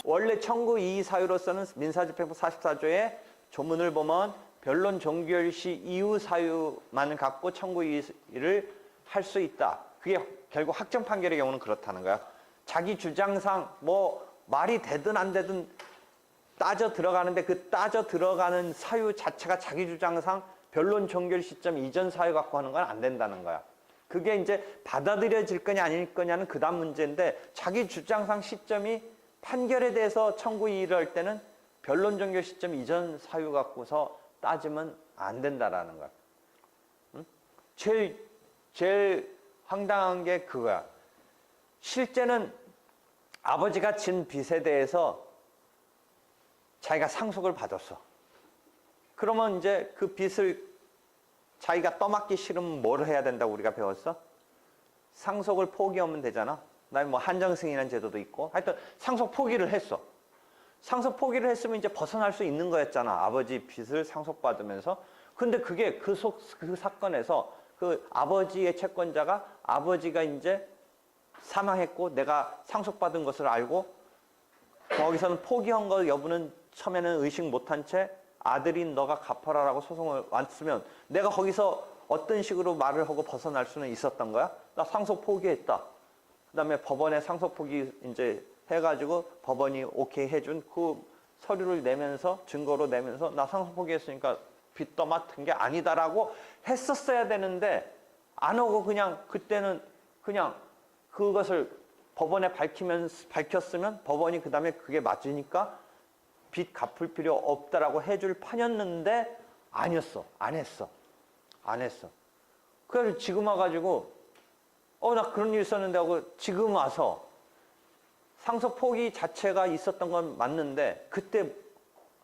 원래 청구 이의 사유로서는 민사집행법 44조의 조문을 보면 변론 종결 시 이후 사유만 갖고 청구 이의를 할 수 있다. 그게 결국 확정 판결의 경우는 그렇다는 거야. 자기 주장상 뭐 말이 되든 안 되든 따져 들어가는데 그 따져 들어가는 사유 자체가 자기 주장상 변론 종결 시점 이전 사유 갖고 하는 건 안 된다는 거야. 그게 이제 받아들여질 거냐 아닐 거냐는 그 다음 문제인데 자기 주장상 시점이 판결에 대해서 청구 이의를 할 때는 변론 종결 시점 이전 사유 갖고서 따지면 안 된다라는 거야. 응? 제일 황당한 게 그거야. 실제는 아버지가 진 빚에 대해서 자기가 상속을 받았어. 그러면 이제 그 빚을 자기가 떠맡기 싫으면 뭘 해야 된다고 우리가 배웠어? 상속을 포기하면 되잖아. 그다음에 뭐 한정승인이라는 제도도 있고. 하여튼 상속 포기를 했어. 상속 포기를 했으면 이제 벗어날 수 있는 거였잖아. 아버지 빚을 상속받으면서. 근데 그게 그 사건에서 그 아버지의 채권자가 아버지가 이제 사망했고 내가 상속받은 것을 알고 거기서는 포기한 거 여부는 처음에는 의식 못한 채 아들인 너가 갚아라라고 소송을 왔으면 내가 거기서 어떤 식으로 말을 하고 벗어날 수는 있었던 거야? 나 상속 포기했다. 그다음에 법원에 상속 포기 이제 해가지고 법원이 오케이 해준 그 서류를 내면서 증거로 내면서 나 상속 포기했으니까 빚 떠맡은 게 아니다라고 했었어야 되는데 안 하고 그냥 그때는 그냥 그것을 법원에 밝혔으면 법원이 그 다음에 그게 맞으니까 빚 갚을 필요 없다라고 해줄 판이었는데 아니었어. 안 했어. 그래서 지금 와가지고 나 그런 일 있었는데 하고 지금 와서 상속 포기 자체가 있었던 건 맞는데 그때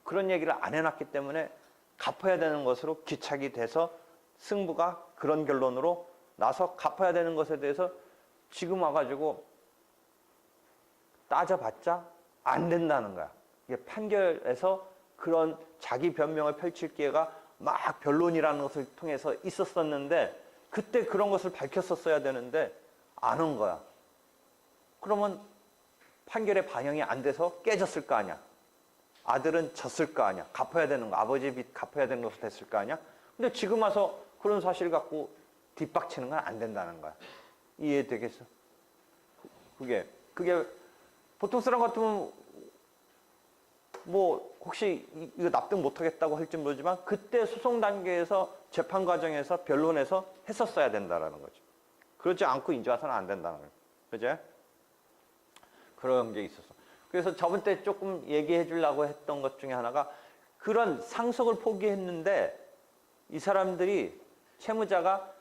그런 얘기를 안 해놨기 때문에 갚아야 되는 것으로 기착이 돼서 승부가 그런 결론으로 나서 갚아야 되는 것에 대해서 지금 와가지고 따져봤자 안 된다는 거야. 이게 판결에서 그런 자기 변명을 펼칠 기회가 막 변론이라는 것을 통해서 있었었는데 그때 그런 것을 밝혔었어야 되는데 안 한 거야. 그러면 판결에 반영이 안 돼서 깨졌을 거 아니야. 아들은 졌을 거 아니야. 갚아야 되는 거. 아버지 빚 갚아야 되는 것으로 됐을 거 아니야. 근데 지금 와서 그런 사실 갖고 뒷박치는 건 안 된다는 거야. 이해되겠어? 그게 보통 사람 같으면 뭐 혹시 이거 납득 못하겠다고 할지 모르지만 그때 소송 단계에서 재판 과정에서 변론에서 했었어야 된다라는 거죠. 그렇지 않고 이제 와서는 안 된다는 거죠. 그죠? 그런 게 있었어. 그래서 저번 때 조금 얘기해 주려고 했던 것 중에 하나가 그런 상속을 포기했는데 이 사람들이 채무자가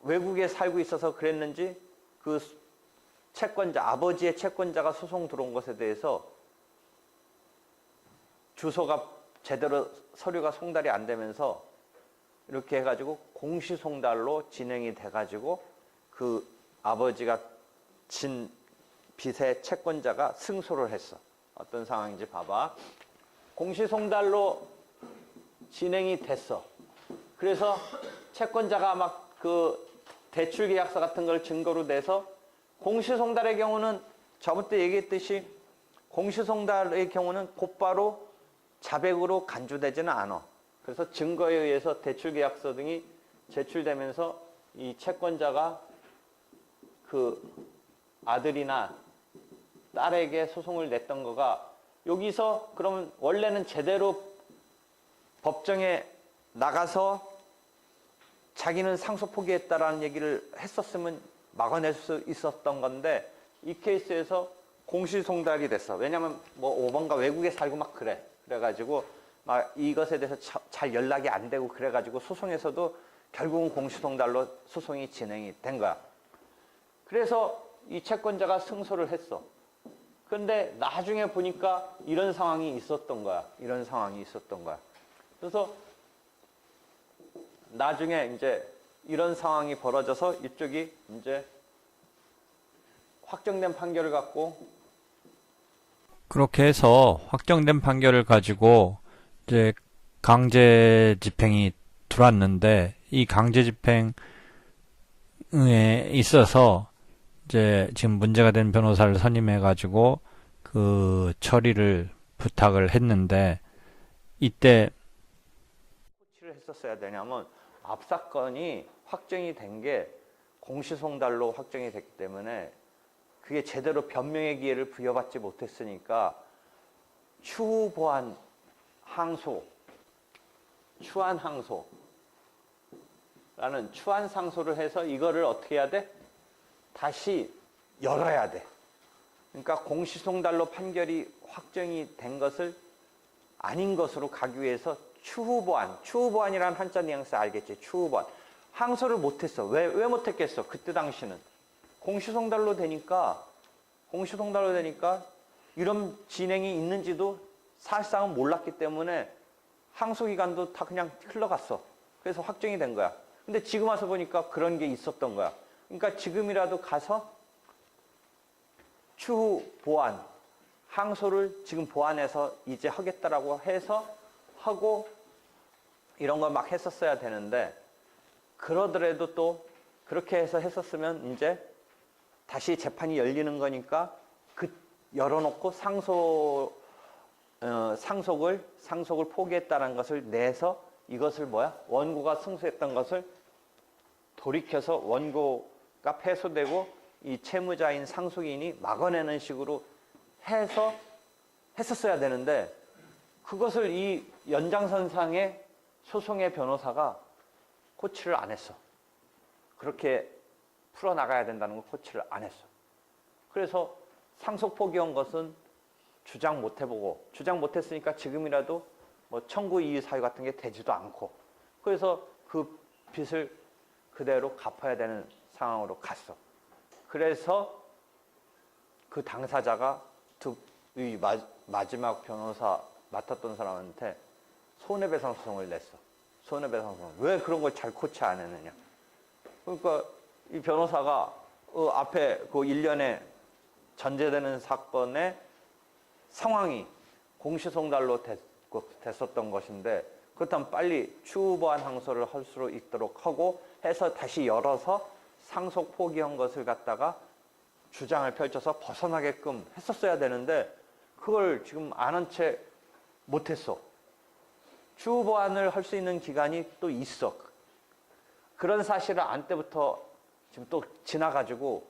외국에 살고 있어서 그랬는지 그 채권자, 아버지의 채권자가 소송 들어온 것에 대해서 주소가 제대로 서류가 송달이 안 되면서 이렇게 해가지고 공시송달로 진행이 돼가지고 그 아버지가 진 빚의 채권자가 승소를 했어. 어떤 상황인지 봐봐. 공시송달로 진행이 됐어. 그래서 채권자가 막 그 대출계약서 같은 걸 증거로 내서 공시송달의 경우는 저번 때 얘기했듯이 공시송달의 경우는 곧바로 자백으로 간주되지는 않아. 그래서 증거에 의해서 대출계약서 등이 제출되면서 이 채권자가 그 아들이나 딸에게 소송을 냈던 거가 여기서 그러면 원래는 제대로 법정에 나가서 자기는 상속 포기했다라는 얘기를 했었으면 막아낼 수 있었던 건데 이 케이스에서 공시송달이 됐어. 왜냐면 뭐 5번가 외국에 살고 막 그래. 그래가지고 막 이것에 대해서 잘 연락이 안 되고 그래가지고 소송에서도 결국은 공시송달로 소송이 진행이 된 거야. 그래서 이 채권자가 승소를 했어. 근데 나중에 보니까 이런 상황이 있었던 거야. 그래서 나중에 이제 이런 상황이 벌어져서 이쪽이 이제 확정된 판결을 갖고 그렇게 해서 확정된 판결을 가지고 이제 강제 집행이 들어왔는데 이 강제 집행에 있어서 이제 지금 문제가 된 변호사를 선임해 가지고 그 처리를 부탁을 했는데 이때 코치를 했었어야 되냐면 앞 사건이 확정이 된 게 공시송달로 확정이 됐기 때문에 그게 제대로 변명의 기회를 부여받지 못했으니까 추후 보완 항소, 추한 항소라는 추한 상소를 해서 이거를 어떻게 해야 돼? 다시 열어야 돼. 그러니까 공시송달로 판결이 확정이 된 것을 아닌 것으로 가기 위해서 추후 보완, 추후 보완이라는 한자 뉘앙스 알겠지? 추후 보완. 항소를 못했어. 왜 못했겠어? 그때 당시는 공시송달로 되니까 이런 진행이 있는지도 사실상은 몰랐기 때문에 항소 기간도 다 그냥 흘러갔어. 그래서 확정이 된 거야. 근데 지금 와서 보니까 그런 게 있었던 거야. 그러니까 지금이라도 가서 추후 보완, 항소를 지금 보완해서 이제 하겠다라고 해서 하고 이런 걸 막 했었어야 되는데 그러더라도 또 그렇게 해서 했었으면 이제 다시 재판이 열리는 거니까 열어놓고 상속을 포기했다는 것을 내서 이것을 원고가 승소했던 것을 돌이켜서 원고가 패소되고 이 채무자인 상속인이 막아내는 식으로 해서 했었어야 되는데 그것을 이 연장선상의 소송의 변호사가 코치를 안 했어. 그렇게 풀어나가야 된다는 걸 코치를 안 했어. 그래서 상속 포기한 것은 주장 못 해보고 주장 못했으니까 지금이라도 뭐 청구 이의 사유 같은 게 되지도 않고 그래서 그 빚을 그대로 갚아야 되는 상황으로 갔어. 그래서 그 당사자가 이 마지막 변호사 맡았던 사람한테 손해배상 소송을 냈어. 손해배상 소송. 왜 그런 걸 잘 코치 안 했느냐. 그러니까 이 변호사가 앞에 그 일련의 전제되는 사건의 상황이 공시송달로 됐었던 것인데 그렇다면 빨리 추후 보완 항소를 할 수 있도록 하고 해서 다시 열어서 상속 포기한 것을 갖다가 주장을 펼쳐서 벗어나게끔 했었어야 되는데 그걸 지금 안 한 채 못했어. 추후 보완을 할 수 있는 기간이 또 있어. 그런 사실을 안 때부터 지금 또 지나가지고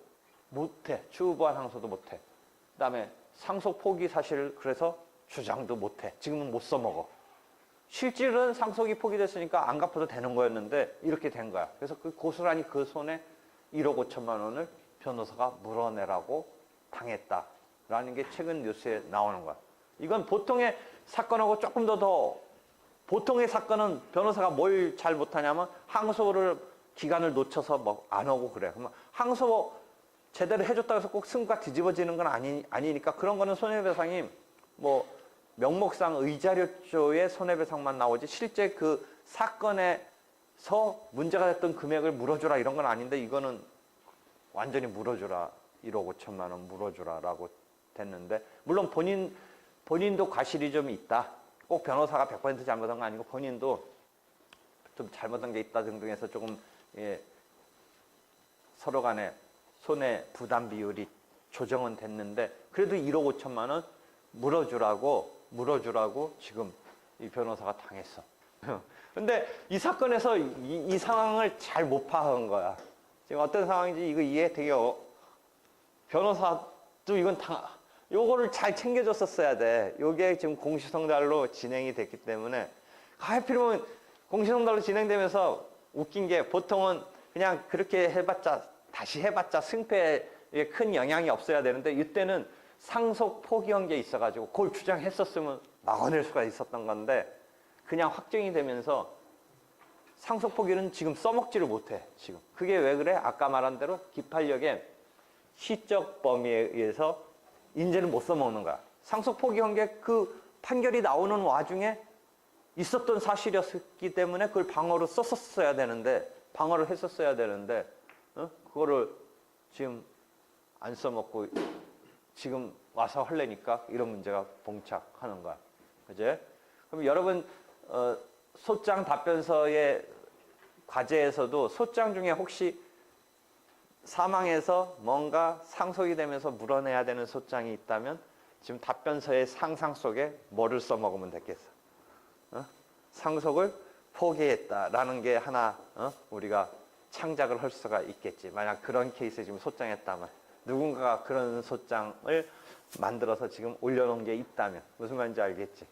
못해. 추후 보완 항소도 못해. 그 다음에 상속 포기 사실을 그래서 주장도 못해. 지금은 못 써먹어. 실질은 상속이 포기됐으니까 안 갚아도 되는 거였는데 이렇게 된 거야. 그래서 고스란히 그 손에 1억 5천만 원을 변호사가 물어내라고 당했다라는 게 최근 뉴스에 나오는 거야. 이건 보통의 사건하고 조금 더 보통의 사건은 변호사가 뭘 잘 못하냐면 항소를 기간을 놓쳐서 뭐 안 하고 그래. 그러면 항소 제대로 해줬다고 해서 꼭 승부가 뒤집어지는 건 아니니까 그런 거는 손해배상이 뭐 명목상 의자료조의 손해배상만 나오지 실제 그 사건에서 문제가 됐던 금액을 물어주라 이런 건 아닌데 이거는 완전히 물어주라. 1억 5천만 원 물어주라라고 됐는데 물론 본인도 과실이 좀 있다. 꼭 변호사가 100% 잘못한 거 아니고 본인도 좀 잘못한 게 있다 등등해서 조금 서로 간에 손해 부담 비율이 조정은 됐는데 그래도 1억 5천만 원 물어주라고 지금 이 변호사가 당했어. 근데 이 사건에서 이 상황을 잘 못 파악한 거야. 지금 어떤 상황인지 이거 이해 되게 변호사도 이건 요거를 잘 챙겨줬었어야 돼. 요게 지금 공시송달로 진행이 됐기 때문에 하필이면 공시송달로 진행되면서 웃긴 게 보통은 그냥 그렇게 다시 해봤자 승패에 큰 영향이 없어야 되는데 이때는 상속 포기한 게 있어가지고 그걸 주장했었으면 막아낼 수가 있었던 건데 그냥 확정이 되면서 상속 포기는 지금 써먹지를 못해. 지금 그게 왜 그래? 아까 말한 대로 기판력의 시적 범위에 의해서 인제는 못 써먹는 거야. 상속 포기한 게 그 판결이 나오는 와중에 있었던 사실이었기 때문에 그걸 방어로 썼었어야 되는데 방어를 했었어야 되는데 그거를 지금 안 써먹고 지금 와서 하려니까 이런 문제가 봉착하는 거야. 그제? 그럼 여러분 소장 답변서의 과제에서도 소장 중에 혹시 사망해서 뭔가 상속이 되면서 물어내야 되는 소장이 있다면 지금 답변서의 상상 속에 뭐를 써먹으면 됐겠어? 상속을 포기했다라는 게 하나 우리가 창작을 할 수가 있겠지. 만약 그런 케이스에 지금 소장했다면 누군가가 그런 소장을 만들어서 지금 올려놓은 게 있다면 무슨 말인지 알겠지?